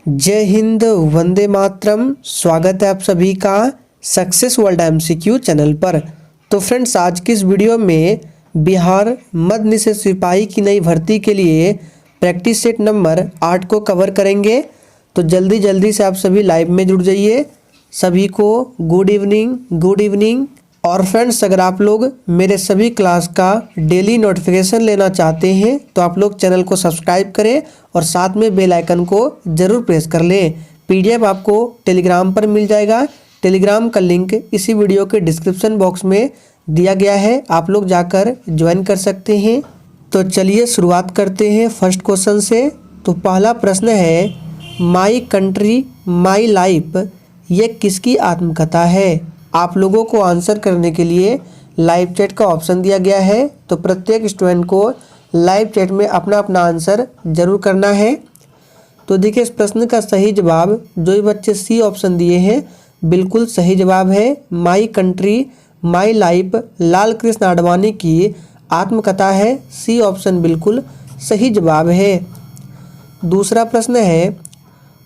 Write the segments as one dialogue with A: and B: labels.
A: जय हिंद, वंदे मातरम। स्वागत है आप सभी का सक्सेस वर्ल्ड एमसीक्यू चैनल पर। तो फ्रेंड्स, आज की इस वीडियो में बिहार मध्य निषेध सिपाही की नई भर्ती के लिए प्रैक्टिस सेट नंबर 8 को कवर करेंगे। तो जल्दी से आप सभी लाइव में जुड़ जाइए। सभी को गुड इवनिंग। और फ्रेंड्स, अगर आप लोग मेरे सभी क्लास का डेली नोटिफिकेशन लेना चाहते हैं तो आप लोग चैनल को सब्सक्राइब करें और साथ में बेल आइकन को ज़रूर प्रेस कर लें। पीडीएफ आपको टेलीग्राम पर मिल जाएगा। टेलीग्राम का लिंक इसी वीडियो के डिस्क्रिप्शन बॉक्स में दिया गया है, आप लोग जाकर ज्वाइन कर सकते हैं। तो चलिए शुरुआत करते हैं फर्स्ट क्वेश्चन से। तो पहला प्रश्न है, माई कंट्री माई लाइफ ये किसकी आत्मकथा है? आप लोगों को आंसर करने के लिए लाइव चैट का ऑप्शन दिया गया है। तो प्रत्येक स्टूडेंट को लाइव चैट में अपना अपना आंसर जरूर करना है। तो देखिए, इस प्रश्न का सही जवाब जो ये बच्चे सी ऑप्शन दिए हैं बिल्कुल सही जवाब है। My country my life Lal Krishna Advani की आत्मकथा है। सी ऑप्शन बिल्कुल सही जवाब है। दूसरा प्रश्न है,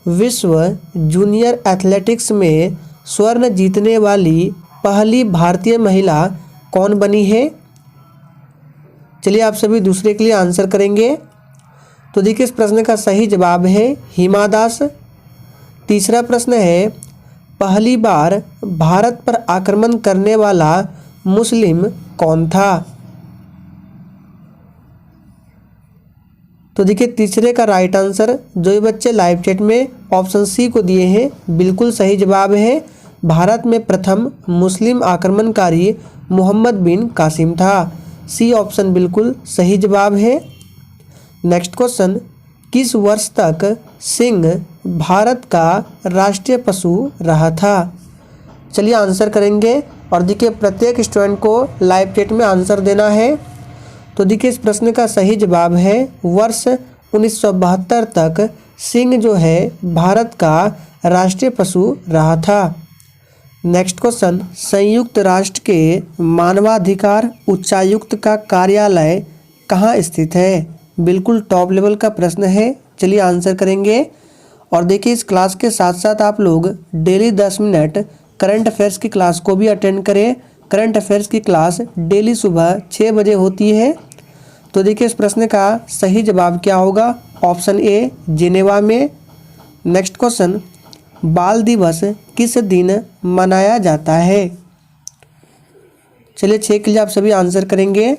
A: विश्व जूनियर एथलेटिक्स में स्वर्ण जीतने वाली पहली भारतीय महिला कौन बनी है? चलिए आप सभी दूसरे के लिए आंसर करेंगे। तो देखिए, इस प्रश्न का सही जवाब है हिमा दास। तीसरा प्रश्न है, पहली बार भारत पर आक्रमण करने वाला मुस्लिम कौन था? तो देखिए, तीसरे का राइट आंसर जो ये बच्चे लाइव चैट में ऑप्शन सी को दिए हैं बिल्कुल सही जवाब है। भारत में प्रथम मुस्लिम आक्रमणकारी मोहम्मद बिन कासिम था। सी ऑप्शन बिल्कुल सही जवाब है। नेक्स्ट क्वेश्चन, किस वर्ष तक सिंह भारत का राष्ट्रीय पशु रहा था? चलिए आंसर करेंगे। और देखिए, प्रत्येक स्टूडेंट को लाइव चैट में आंसर देना है। तो देखिए, इस प्रश्न का सही जवाब है वर्ष 1972 तक सिंह जो है भारत का राष्ट्रीय पशु रहा था। नेक्स्ट क्वेश्चन, संयुक्त राष्ट्र के मानवाधिकार उच्चायुक्त का कार्यालय कहाँ स्थित है? बिल्कुल टॉप लेवल का प्रश्न है। चलिए आंसर करेंगे। और देखिए, इस क्लास के साथ साथ आप लोग डेली 10 मिनट करंट अफेयर्स की क्लास को भी अटेंड करें। करंट अफेयर्स की क्लास डेली सुबह 6 बजे होती है। तो देखिए, इस प्रश्न का सही जवाब क्या होगा? ऑप्शन ए जिनेवा में। नेक्स्ट क्वेश्चन, बाल दिवस किस दिन मनाया जाता है? चलिए 6 के लिए आप सभी आंसर करेंगे।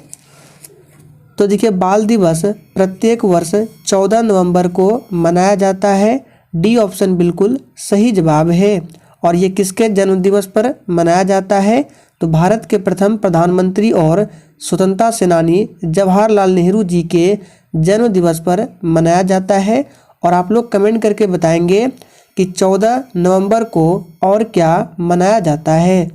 A: तो देखिए, बाल दिवस प्रत्येक वर्ष 14 नवंबर को मनाया जाता है। डी ऑप्शन बिल्कुल सही जवाब है। और ये किसके जन्म दिवस पर मनाया जाता है? तो भारत के प्रथम प्रधानमंत्री और स्वतंत्रता सेनानी जवाहरलाल नेहरू जी के जन्म दिवस पर मनाया जाता है। और आप लोग कमेंट करके बताएंगे कि 14 नवंबर को और क्या मनाया जाता है।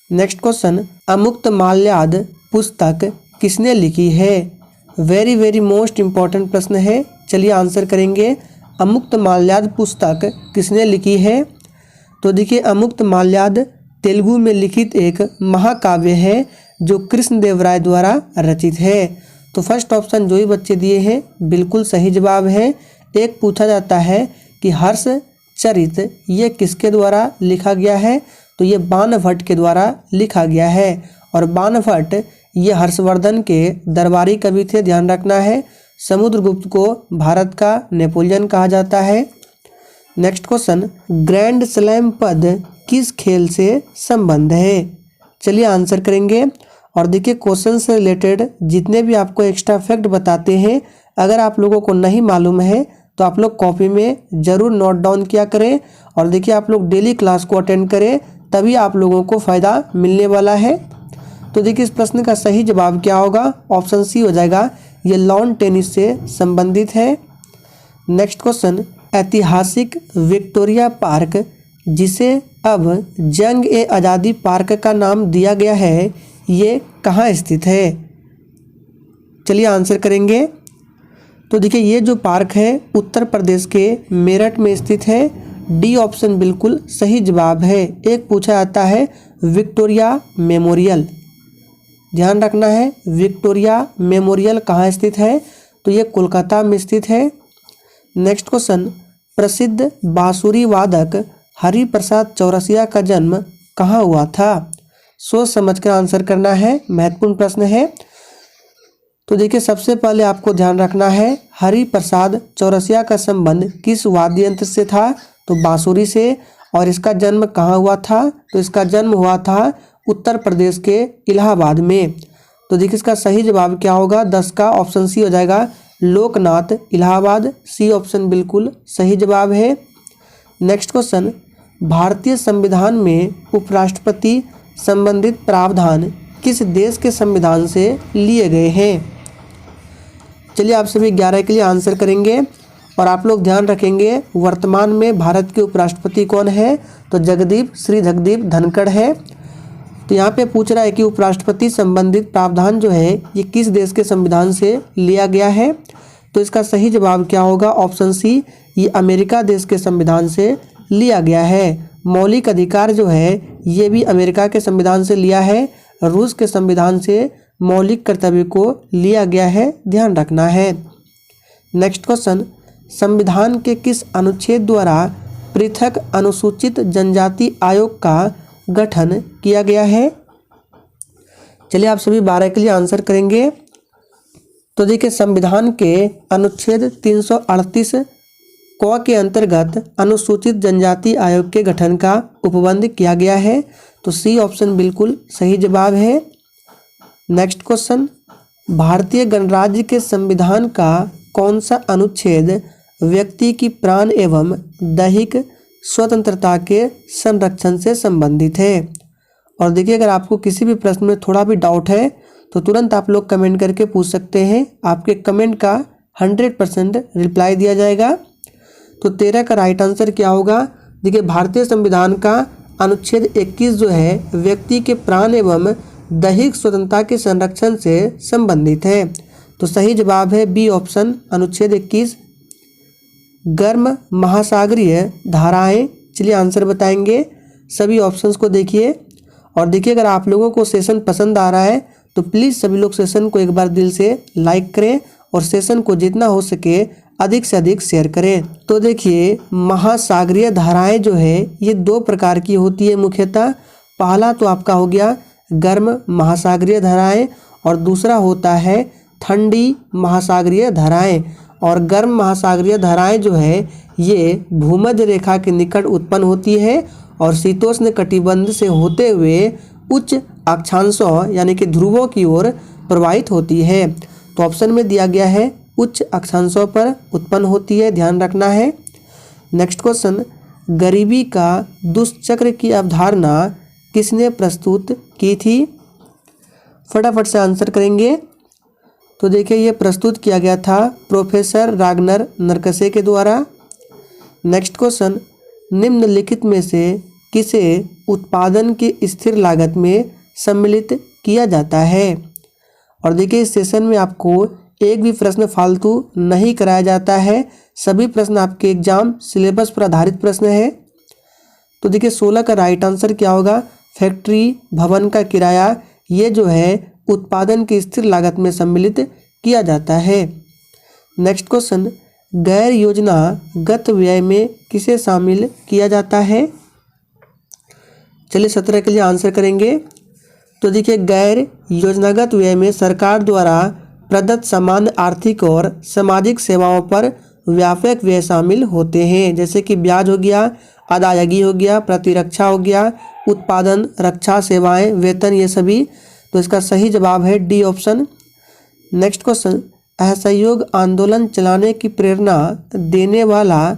A: नेक्स्ट क्वेश्चन, अमुक्त माल्याद पुस्तक किसने लिखी है? वेरी मोस्ट इम्पॉर्टेंट प्रश्न है। चलिए आंसर करेंगे। अमुक्त माल्याद पुस्तक किसने लिखी है? तो देखिए, अमुक्त माल्याद तेलुगु में लिखित एक महाकाव्य है जो कृष्णदेव राय द्वारा रचित है। तो फर्स्ट ऑप्शन जो ही बच्चे दिए हैं बिल्कुल सही जवाब है। एक पूछा जाता है कि हर्ष चरित ये किसके द्वारा लिखा गया है? तो ये बाणभट्ट के द्वारा लिखा गया है। और बाणभट्ट ये हर्षवर्धन के दरबारी कवि थे, ध्यान रखना है। समुद्रगुप्त को भारत का नेपोलियन कहा जाता है। नेक्स्ट क्वेश्चन, ग्रैंड स्लैम पद किस खेल से संबंध है? चलिए आंसर करेंगे। और देखिए, क्वेश्चन से रिलेटेड जितने भी आपको एक्स्ट्रा फैक्ट बताते हैं, अगर आप लोगों को नहीं मालूम है तो आप लोग कॉपी में ज़रूर नोट डाउन किया करें। और देखिए, आप लोग डेली क्लास को अटेंड करें, तभी आप लोगों को फ़ायदा मिलने वाला है। तो देखिए, इस प्रश्न का सही जवाब क्या होगा? ऑप्शन सी हो जाएगा। ये लॉन टेनिस से संबंधित है। नेक्स्ट क्वेश्चन, ऐतिहासिक विक्टोरिया पार्क जिसे अब जंग ए आज़ादी पार्क का नाम दिया गया है, ये कहाँ स्थित है? चलिए आंसर करेंगे। तो देखिए, ये जो पार्क है उत्तर प्रदेश के मेरठ में स्थित है। डी ऑप्शन बिल्कुल सही जवाब है। एक पूछा जाता है विक्टोरिया मेमोरियल, ध्यान रखना है। विक्टोरिया मेमोरियल कहाँ स्थित है? तो ये कोलकाता में स्थित है। नेक्स्ट क्वेश्चन, प्रसिद्ध बांसुरी वादक हरिप्रसाद चौरसिया का जन्म कहाँ हुआ था? सोच समझकर आंसर करना है, महत्वपूर्ण प्रश्न है। तो देखिए सबसे पहले आपको ध्यान रखना है हरिप्रसाद चौरसिया का संबंध किस वाद्य यंत्र से था? तो बांसुरी से। और इसका जन्म कहाँ हुआ था? तो इसका जन्म हुआ था उत्तर प्रदेश के इलाहाबाद में। तो देखिए इसका सही जवाब क्या होगा? 10 का ऑप्शन सी हो जाएगा, लोकनाथ इलाहाबाद। सी ऑप्शन बिल्कुल सही जवाब है। नेक्स्ट क्वेश्चन, भारतीय संविधान में उपराष्ट्रपति संबंधित प्रावधान किस देश के संविधान से लिए गए हैं? चलिए आप सभी 11 के लिए आंसर करेंगे और आप लोग ध्यान रखेंगे वर्तमान में भारत के उपराष्ट्रपति कौन है? तो जगदीप श्री जगदीप धनखड़ है। तो यहाँ पे पूछ रहा है कि उपराष्ट्रपति संबंधित प्रावधान जो है ये किस देश के संविधान से लिया गया है? तो इसका सही जवाब क्या होगा? ऑप्शन सी, ये अमेरिका देश के संविधान से लिया गया है। मौलिक अधिकार जो है ये भी अमेरिका के संविधान से लिया है। रूस के संविधान से मौलिक कर्तव्य को लिया गया है, ध्यान रखना है। नेक्स्ट क्वेश्चन, संविधान के किस अनुच्छेद द्वारा पृथक अनुसूचित जनजाति आयोग का गठन किया गया है? चलिए आप सभी 12 के लिए आंसर करेंगे। तो देखिए संविधान के अनुच्छेद 338 क के अंतर्गत अनुसूचित जनजाति आयोग के गठन का उपबंध किया गया है। तो सी ऑप्शन बिल्कुल सही जवाब है। नेक्स्ट क्वेश्चन, भारतीय गणराज्य के संविधान का कौन सा अनुच्छेद व्यक्ति की प्राण एवं दैहिक स्वतंत्रता के संरक्षण से संबंधित है? और देखिए अगर आपको किसी भी प्रश्न में थोड़ा भी डाउट है तो तुरंत आप लोग कमेंट करके पूछ सकते हैं, आपके कमेंट का 100% रिप्लाई दिया जाएगा। तो 13 का राइट आंसर क्या होगा? देखिए भारतीय संविधान का अनुच्छेद 21 जो है व्यक्ति के प्राण एवं दैहिक स्वतंत्रता के संरक्षण से संबंधित है। तो सही जवाब है बी ऑप्शन, अनुच्छेद 21। गर्म महासागरीय धाराएं, चलिए आंसर बताएंगे। सभी ऑप्शंस को देखिए और देखिए अगर आप लोगों को सेशन पसंद आ रहा है तो प्लीज़ सभी लोग सेशन को एक बार दिल से लाइक करें और सेशन को जितना हो सके अधिक से अधिक शेयर करें। तो देखिए महासागरीय धाराएं जो है ये 2 प्रकार की होती है मुख्यतः। पहला तो आपका हो गया गर्म महासागरीय धाराएं और दूसरा होता है ठंडी महासागरीय धाराएं। और गर्म महासागरीय धाराएं जो है ये भूमध्य रेखा के निकट उत्पन्न होती है और शीतोष्ण कटिबंध से होते हुए उच्च अक्षांशों यानी कि ध्रुवों की ओर प्रवाहित होती है। तो ऑप्शन में दिया गया है उच्च अक्षांशों पर उत्पन्न होती है, ध्यान रखना है। नेक्स्ट क्वेश्चन, गरीबी का दुष्चक्र की अवधारणा किसने प्रस्तुत की थी? फटाफट से आंसर करेंगे। तो देखिए ये प्रस्तुत किया गया था प्रोफेसर रागनर नरकसे के द्वारा। नेक्स्ट क्वेश्चन, निम्नलिखित में से किसे उत्पादन की स्थिर लागत में सम्मिलित किया जाता है? और देखिए इस सेशन में आपको एक भी प्रश्न फालतू नहीं कराया जाता है, सभी प्रश्न आपके एग्जाम सिलेबस पर आधारित प्रश्न है। तो देखिए 16 का राइट आंसर क्या होगा? फैक्ट्री भवन का किराया ये जो है उत्पादन की स्थिर लागत में सम्मिलित किया जाता है। नेक्स्ट क्वेश्चन, गैर योजनागत व्यय में किसे शामिल किया जाता है? चलिए 17 के लिए आंसर करेंगे। तो देखिए गैर योजनागत व्यय में सरकार द्वारा प्रदत्त सामान्य आर्थिक और सामाजिक सेवाओं पर व्यापक व्यय शामिल होते हैं, जैसे कि ब्याज हो गया, अदायगी हो गया, प्रतिरक्षा हो गया, उत्पादन, रक्षा सेवाएं, वेतन, ये सभी। तो इसका सही जवाब है डी ऑप्शन। नेक्स्ट क्वेश्चन, असहयोग आंदोलन चलाने की प्रेरणा देने वाला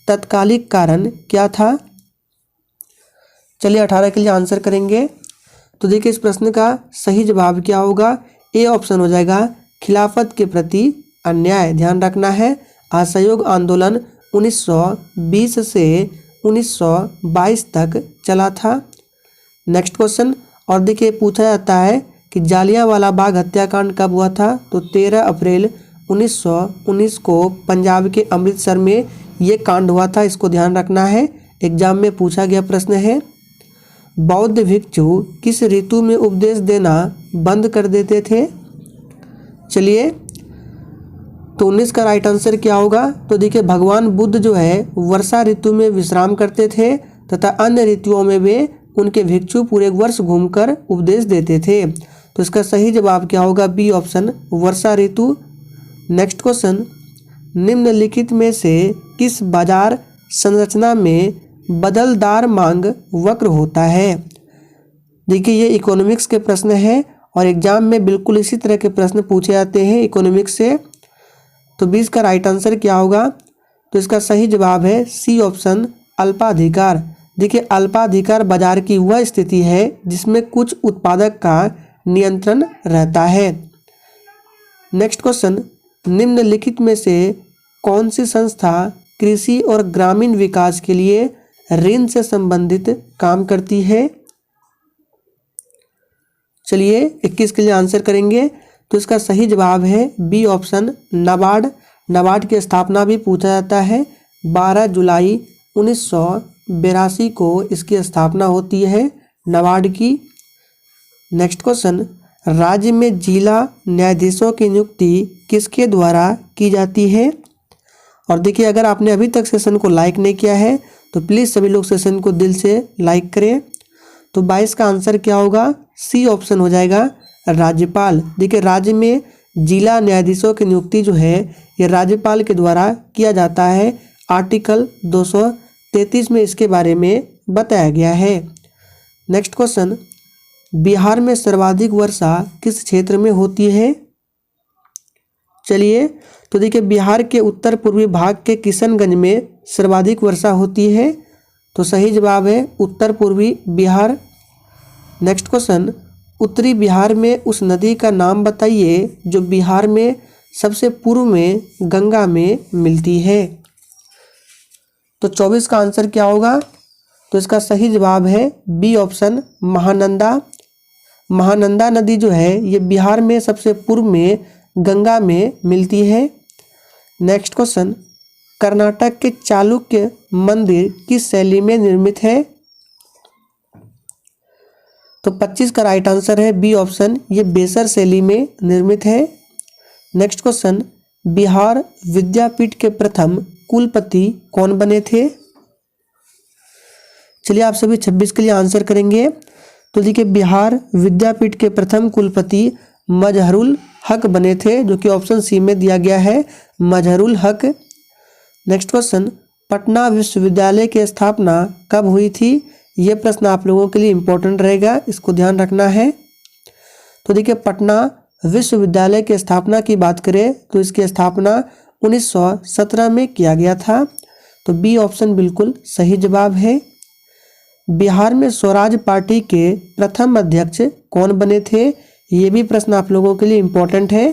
A: तत्कालिक कारण क्या था? चलिए 18 के लिए आंसर करेंगे। तो देखिए इस प्रश्न का सही जवाब क्या होगा? ए ऑप्शन हो जाएगा, खिलाफत के प्रति अन्याय। ध्यान रखना है असहयोग आंदोलन 1920 से 1922 तक चला था। नेक्स्ट क्वेश्चन, और देखिए पूछा जाता है कि जालियांवाला बाग हत्याकांड कब हुआ था? तो 13 अप्रैल 1919 को पंजाब के अमृतसर में ये कांड हुआ था, इसको ध्यान रखना है, एग्जाम में पूछा गया प्रश्न है। बौद्ध भिक्षु किस ऋतु में उपदेश देना बंद कर देते थे? चलिए तो 19 का राइट आंसर क्या होगा? तो देखिए भगवान बुद्ध जो है वर्षा ऋतु में विश्राम करते थे तथा अन्य ऋतुओं में वे उनके भिक्षु पूरे वर्ष घूमकर उपदेश देते थे। तो इसका सही जवाब क्या होगा? बी ऑप्शन, वर्षा ऋतु। नेक्स्ट क्वेश्चन, निम्नलिखित में से किस बाजार संरचना में बदलदार मांग वक्र होता है? देखिए ये इकोनॉमिक्स के प्रश्न है और एग्जाम में बिल्कुल इसी तरह के प्रश्न पूछे जाते हैं इकोनॉमिक्स से। तो 20 का राइट आंसर क्या होगा? तो इसका सही जवाब है सी ऑप्शन, अल्पाधिकार। देखिए अल्पाधिकार बाजार की वह स्थिति है जिसमें कुछ उत्पादक का नियंत्रण रहता है। नेक्स्ट क्वेश्चन, निम्नलिखित में से कौन सी संस्था कृषि और ग्रामीण विकास के लिए ऋण से संबंधित काम करती है? चलिए 21 के लिए आंसर करेंगे। तो इसका सही जवाब है बी ऑप्शन, नाबार्ड। नाबार्ड की स्थापना भी पूछा जाता है। 12 जुलाई 1982 को इसकी स्थापना होती है नाबार्ड की। नेक्स्ट क्वेश्चन, राज्य में जिला न्यायाधीशों की नियुक्ति किसके द्वारा की जाती है? और देखिए अगर आपने अभी तक सेशन को लाइक नहीं किया है तो प्लीज़ सभी लोग सेशन को दिल से लाइक करें। तो 22 का आंसर क्या होगा? सी ऑप्शन हो जाएगा, राज्यपाल। देखिए राज्य में जिला न्यायाधीशों की नियुक्ति जो है ये राज्यपाल के द्वारा किया जाता है। आर्टिकल 233 में इसके बारे में बताया गया है। नेक्स्ट क्वेश्चन, बिहार में सर्वाधिक वर्षा किस क्षेत्र में होती है? चलिए तो देखिए बिहार के उत्तर पूर्वी भाग के किशनगंज में सर्वाधिक वर्षा होती है। तो सही जवाब है उत्तर पूर्वी बिहार। नेक्स्ट क्वेश्चन, उत्तरी बिहार में उस नदी का नाम बताइए जो बिहार में सबसे पूर्व में गंगा में मिलती है। तो 24 का आंसर क्या होगा? तो इसका सही जवाब है बी ऑप्शन, महानंदा। महानंदा नदी जो है ये बिहार में सबसे पूर्व में गंगा में मिलती है। नेक्स्ट क्वेश्चन, कर्नाटक के चालुक्य मंदिर किस शैली में निर्मित है? तो 25 का राइट आंसर है बी ऑप्शन, ये बेसर शैली में निर्मित है। नेक्स्ट क्वेश्चन, बिहार विद्यापीठ के प्रथम कुलपति कौन बने थे? चलिए आप सभी 26 के लिए आंसर करेंगे। तो देखिए बिहार विद्यापीठ के प्रथम कुलपति मजहरुल हक बने थे, जो कि ऑप्शन सी में दिया गया है, मजहरुल हक। नेक्स्ट क्वेश्चन, पटना विश्वविद्यालय की स्थापना कब हुई थी? ये प्रश्न आप लोगों के लिए इम्पोर्टेंट रहेगा, इसको ध्यान रखना है। तो देखिए पटना विश्वविद्यालय की स्थापना की बात करें तो इसकी स्थापना 1917 में किया गया था। तो बी ऑप्शन बिल्कुल सही जवाब है। बिहार में स्वराज पार्टी के प्रथम अध्यक्ष कौन बने थे? ये भी प्रश्न आप लोगों के लिए इम्पोर्टेंट है।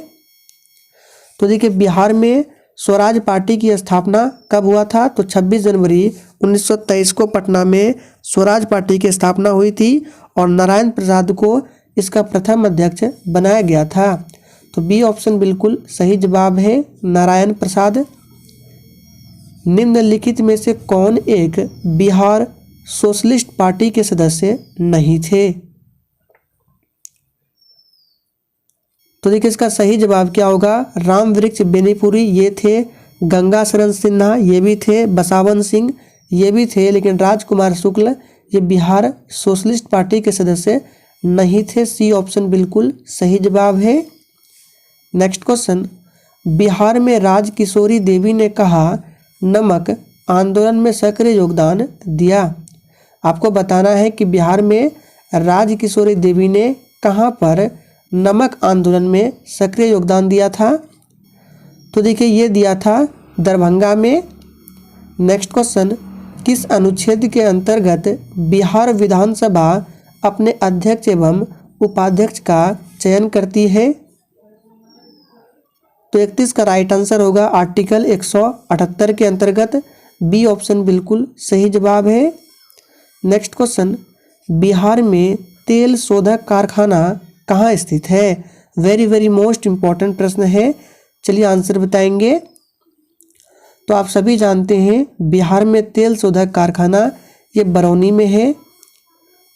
A: तो देखिए बिहार में स्वराज पार्टी की स्थापना कब हुआ था? तो 26 जनवरी 1923 को पटना में स्वराज पार्टी की स्थापना हुई थी और नारायण प्रसाद को इसका प्रथम अध्यक्ष बनाया गया था। तो बी ऑप्शन बिल्कुल सही जवाब है, नारायण प्रसाद। निम्नलिखित में से कौन एक बिहार सोशलिस्ट पार्टी के सदस्य नहीं थे? तो देखिए इसका सही जवाब क्या होगा? राम वृक्ष बेनीपुरी ये थे, गंगा शरण सिन्हा ये भी थे, बसावन सिंह ये भी थे, लेकिन राजकुमार शुक्ल ये बिहार सोशलिस्ट पार्टी के सदस्य नहीं थे। सी ऑप्शन बिल्कुल सही जवाब है। नेक्स्ट क्वेश्चन, बिहार में राजकिशोरी देवी ने कहा नमक आंदोलन में सक्रिय योगदान दिया। आपको बताना है कि बिहार में राजकिशोरी देवी ने कहाँ पर नमक आंदोलन में सक्रिय योगदान दिया था? तो देखिए ये दिया था दरभंगा में। नेक्स्ट क्वेश्चन, किस अनुच्छेद के अंतर्गत बिहार विधानसभा अपने अध्यक्ष एवं उपाध्यक्ष का चयन करती है? तो 31 का राइट आंसर होगा आर्टिकल 178 के अंतर्गत। बी ऑप्शन बिल्कुल सही जवाब है। नेक्स्ट क्वेश्चन, बिहार में तेल शोधक कारखाना कहाँ स्थित है? वेरी मोस्ट इम्पॉर्टेंट प्रश्न है। चलिए आंसर बताएंगे। तो आप सभी जानते हैं बिहार में तेल शोधक कारखाना ये बरौनी में है।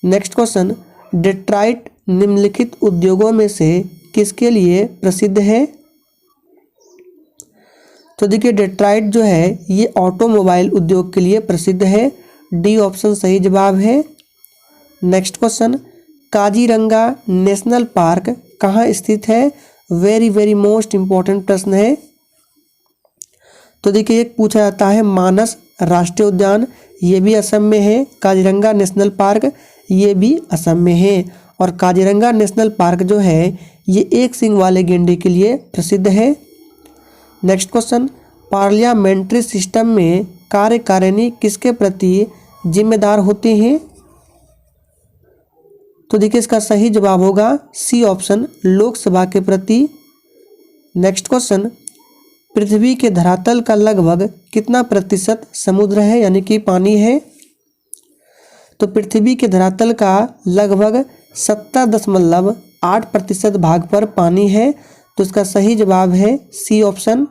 A: नेक्स्ट क्वेश्चन, डेट्राइट निम्नलिखित उद्योगों में से किसके लिए प्रसिद्ध है? तो देखिए डेट्रॉइट जो है ये ऑटोमोबाइल उद्योग के लिए प्रसिद्ध है। डी ऑप्शन सही जवाब है। Next question, Kaziranga national park कहाँ स्थित है? वेरी वेरी मोस्ट इम्पोर्टेंट प्रश्न है। तो देखिए एक पूछा जाता है मानस राष्ट्रीय उद्यान, ये भी असम में है। काजीरंगा नेशनल पार्क ये भी असम में है। और काजीरंगा नेशनल पार्क जो है ये एक सींग वाले गेंडे के लिए प्रसिद्ध है। नेक्स्ट क्वेश्चन, पार्लियामेंट्री सिस्टम में कार्यकारिणी किसके प्रति जिम्मेदार होते हैं? तो देखिए इसका सही जवाब होगा सी ऑप्शन, लोकसभा के प्रति। नेक्स्ट क्वेश्चन, पृथ्वी के धरातल का लगभग कितना प्रतिशत समुद्र है यानी कि पानी है? तो पृथ्वी के धरातल का लगभग 70.8% भाग पर पानी है। तो इसका सही जवाब है सी ऑप्शन।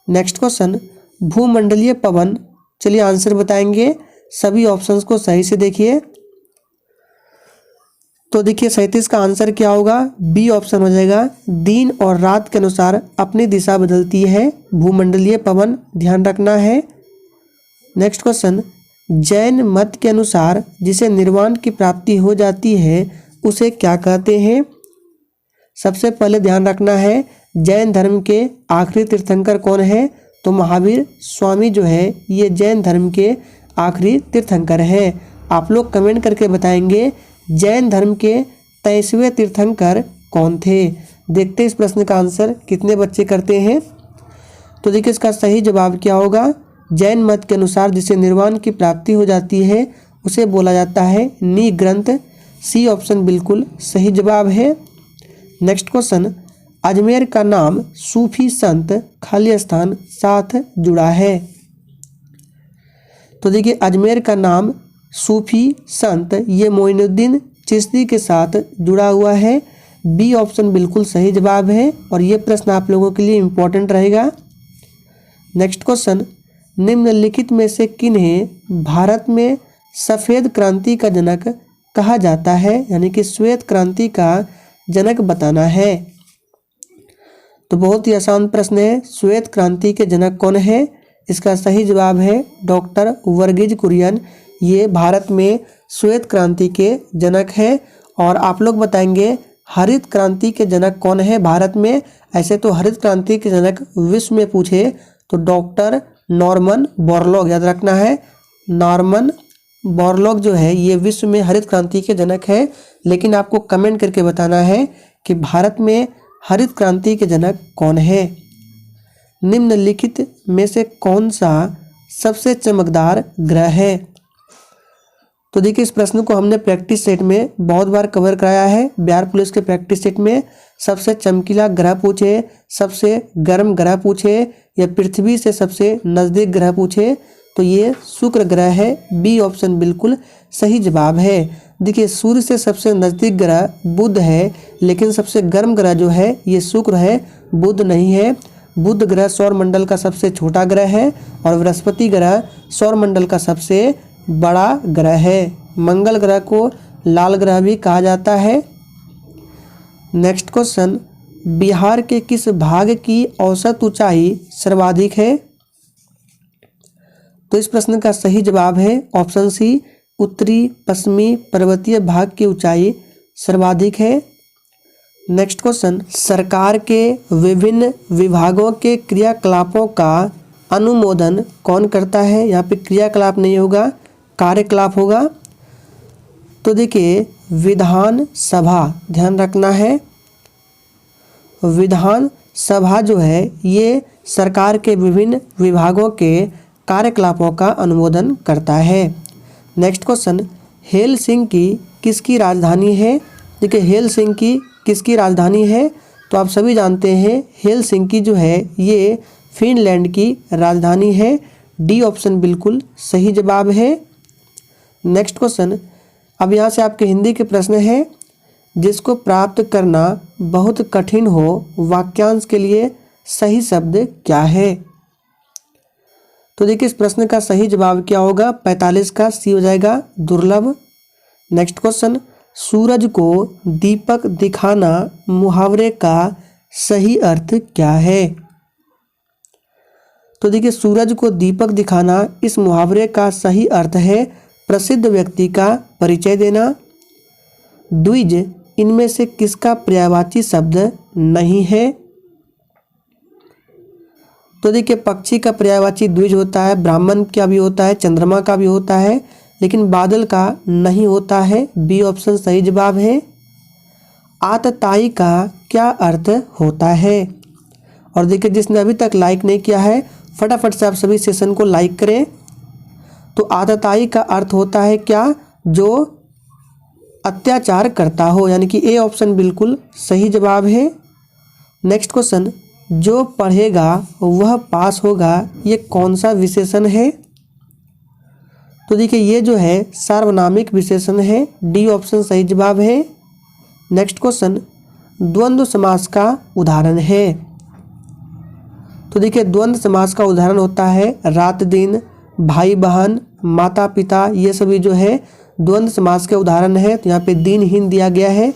A: नेक्स्ट क्वेश्चन, भूमंडलीय पवन, चलिए आंसर बताएंगे, सभी ऑप्शंस को सही से देखिए। तो देखिए 37 का आंसर क्या होगा? बी ऑप्शन हो जाएगा। दिन और रात के अनुसार अपनी दिशा बदलती है भूमंडलीय पवन, ध्यान रखना है। नेक्स्ट क्वेश्चन, जैन मत के अनुसार जिसे निर्वाण की प्राप्ति हो जाती है उसे क्या कहते हैं? सबसे पहले ध्यान रखना है जैन धर्म के आखिरी तीर्थंकर कौन है? तो महावीर स्वामी जो है ये जैन धर्म के आखिरी तीर्थंकर है। आप लोग कमेंट करके बताएंगे जैन धर्म के 23वें तीर्थंकर कौन थे। देखते इस प्रश्न का आंसर कितने बच्चे करते हैं। तो देखिए इसका सही जवाब क्या होगा? जैन मत के अनुसार जिसे निर्वाण की प्राप्ति हो जाती है उसे बोला जाता है निग्रंथ। सी ऑप्शन बिल्कुल सही जवाब है। नेक्स्ट क्वेश्चन, अजमेर का नाम सूफी संत खाली स्थान साथ जुड़ा है। तो देखिए अजमेर का नाम सूफी संत ये मोइनुद्दीन चिश्ती के साथ जुड़ा हुआ है। बी ऑप्शन बिल्कुल सही जवाब है और ये प्रश्न आप लोगों के लिए इम्पोर्टेंट रहेगा। नेक्स्ट क्वेश्चन, निम्नलिखित में से किन्हें भारत में सफ़ेद क्रांति का जनक कहा जाता है यानी कि श्वेत क्रांति का जनक बताना है? तो बहुत ही आसान प्रश्न है, श्वेत क्रांति के जनक कौन है? इसका सही जवाब है डॉक्टर वर्गीज कुरियन, ये भारत में श्वेत क्रांति के जनक है। और आप लोग बताएंगे हरित क्रांति के जनक कौन है भारत में? ऐसे तो हरित क्रांति के जनक विश्व में पूछे तो डॉक्टर नॉर्मन बोरलॉग, याद रखना है नॉर्मन बोरलॉग जो है ये विश्व में हरित क्रांति के जनक है। लेकिन आपको कमेंट करके बताना है कि भारत में हरित क्रांति के जनक कौन है। निम्नलिखित में से कौन सा सबसे चमकदार ग्रह है? तो देखिए इस प्रश्न को हमने प्रैक्टिस सेट में बहुत बार कवर कराया है। बिहार पुलिस के प्रैक्टिस सेट में सबसे चमकीला ग्रह पूछे, सबसे गर्म ग्रह पूछे या पृथ्वी से सबसे नज़दीक ग्रह पूछे तो ये शुक्र ग्रह है। बी ऑप्शन बिल्कुल सही जवाब है। देखिए सूर्य से सबसे नज़दीक ग्रह बुध है, लेकिन सबसे गर्म ग्रह जो है ये शुक्र है, बुध नहीं है। बुध ग्रह सौरमंडल का सबसे छोटा ग्रह है और बृहस्पति ग्रह सौरमंडल का सबसे बड़ा ग्रह है। मंगल ग्रह को लाल ग्रह भी कहा जाता है। नेक्स्ट क्वेश्चन, बिहार के किस भाग की औसत ऊंचाई सर्वाधिक है? तो इस प्रश्न का सही जवाब है ऑप्शन सी, उत्तरी पश्चिमी पर्वतीय भाग की ऊंचाई सर्वाधिक है। नेक्स्ट क्वेश्चन, सरकार के विभिन्न विभागों के क्रियाकलापों का अनुमोदन कौन करता है? यहाँ पे क्रियाकलाप नहीं होगा, कार्यकलाप होगा। तो देखिए विधान सभा, ध्यान रखना है विधान सभा जो है ये सरकार के विभिन्न विभागों के कार्यकलापों का अनुमोदन करता है। नेक्स्ट क्वेश्चन, हेलसिंकी किसकी राजधानी है? देखिए हेलसिंकी किसकी राजधानी है? तो आप सभी जानते हैं हेलसिंकी जो है ये फिनलैंड की राजधानी है। डी ऑप्शन बिल्कुल सही जवाब है। नेक्स्ट क्वेश्चन, अब यहाँ से आपके हिंदी के प्रश्न है, जिसको प्राप्त करना बहुत कठिन हो वाक्यांश के लिए सही शब्द क्या है? तो देखिए इस प्रश्न का सही जवाब क्या होगा? 45 का सी हो जाएगा, दुर्लभ। नेक्स्ट क्वेश्चन, सूरज को दीपक दिखाना मुहावरे का सही अर्थ क्या है? तो देखिए सूरज को दीपक दिखाना, इस मुहावरे का सही अर्थ है प्रसिद्ध व्यक्ति का परिचय देना। द्विज इनमें से किसका पर्यायवाची शब्द नहीं है? तो देखिए पक्षी का पर्यायवाची द्विज होता है, ब्राह्मण का भी होता है, चंद्रमा का भी होता है, लेकिन बादल का नहीं होता है। बी ऑप्शन सही जवाब है। आतताई का क्या अर्थ होता है? और देखिए जिसने अभी तक लाइक नहीं किया है फटाफट से आप सभी सेशन को लाइक करें। तो आतताई का अर्थ होता है क्या? जो अत्याचार करता हो, यानी कि ए ऑप्शन बिल्कुल सही जवाब है। नेक्स्ट क्वेश्चन, जो पढ़ेगा वह पास होगा, ये कौन सा विशेषण है? तो देखिए ये जो है सार्वनामिक विशेषण है। डी ऑप्शन सही जवाब है। नेक्स्ट क्वेश्चन, द्वंद्व समास का उदाहरण है। तो देखिए द्वंद्व समास का उदाहरण होता है रात दिन, भाई बहन, माता पिता, ये सभी जो है द्वंद्व समास के उदाहरण है। तो यहाँ पे दिनहीन दिया गया है।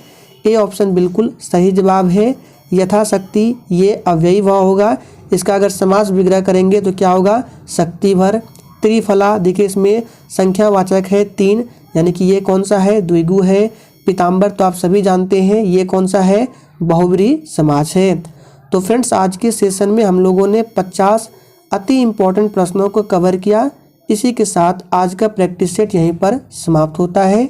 A: ए ऑप्शन बिल्कुल सही जवाब है। यथाशक्ति ये अव्ययी भाव होगा, इसका अगर समास विग्रह करेंगे तो क्या होगा? शक्तिभर। त्रिफला, देखिए इसमें संख्यावाचक है 3, यानी कि ये कौन सा है? द्विगु है। पीताम्बर तो आप सभी जानते हैं, ये कौन सा है? बहुब्रीहि समास है। तो फ्रेंड्स आज के सेशन में हम लोगों ने 50 अति इम्पोर्टेंट प्रश्नों को कवर किया। इसी के साथ आज का प्रैक्टिस सेट यहीं पर समाप्त होता है।